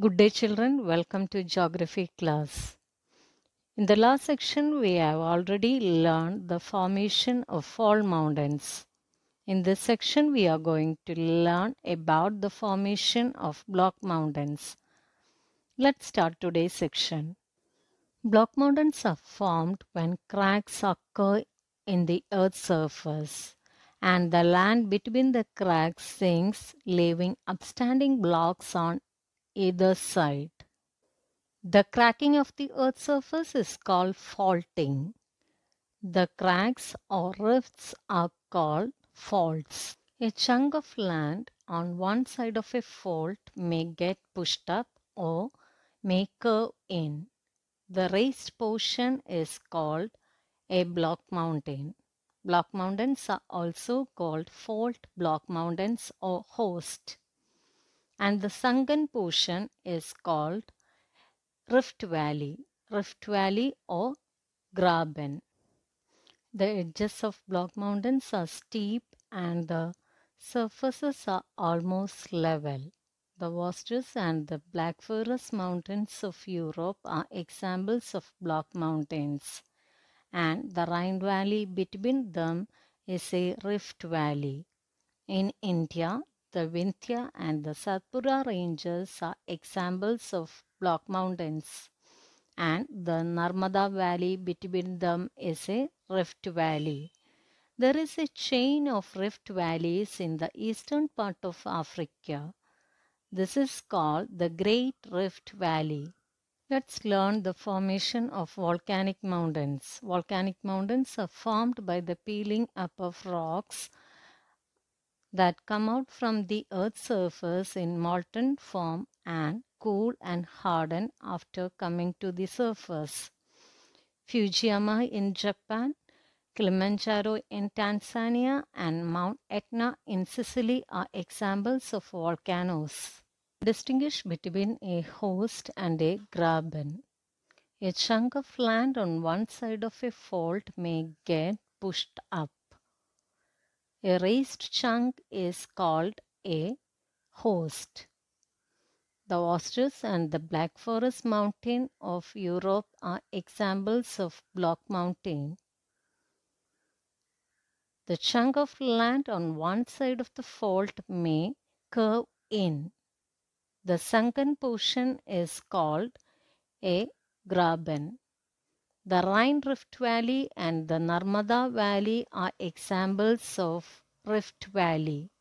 Good day, children. Welcome to Geography class. In the last section, we have already learned the formation of fault mountains. In this section, we are going to learn about the formation of block mountains. Let's start today's section. Block mountains are formed when cracks occur in the Earth's surface and the land between the cracks sinks, leaving upstanding blocks on either side. The cracking of the Earth's surface is called faulting. The cracks or rifts are called faults. A chunk of land on one side of a fault may get pushed up or may curve in. The raised portion is called a block mountain. Block mountains are also called fault block mountains or host. And the sunken portion is called Rift Valley or Graben. The edges of block mountains are steep and the surfaces are almost level. The Vosges and the Black Forest Mountains of Europe are examples of block mountains, and the Rhine Valley between them is a rift valley. In India, the Vindhya and the Satpura ranges are examples of block mountains, and the Narmada Valley between them is a rift valley. There is a chain of rift valleys in the eastern part of Africa. This is called the Great Rift Valley. Let's learn the formation of volcanic mountains. Volcanic mountains are formed by the peeling up of rocks that come out from the Earth's surface in molten form and cool and harden after coming to the surface. Fujiyama in Japan, Kilimanjaro in Tanzania, and Mount Etna in Sicily are examples of volcanoes. Distinguish between a host and a graben. A chunk of land on one side of a fault may get pushed up. A raised chunk is called a host. The Vosges and the Black Forest Mountain of Europe are examples of block mountain. The chunk of land on one side of the fault may curve in. The sunken portion is called a graben. The Rhine Rift Valley and the Narmada Valley are examples of rift valley.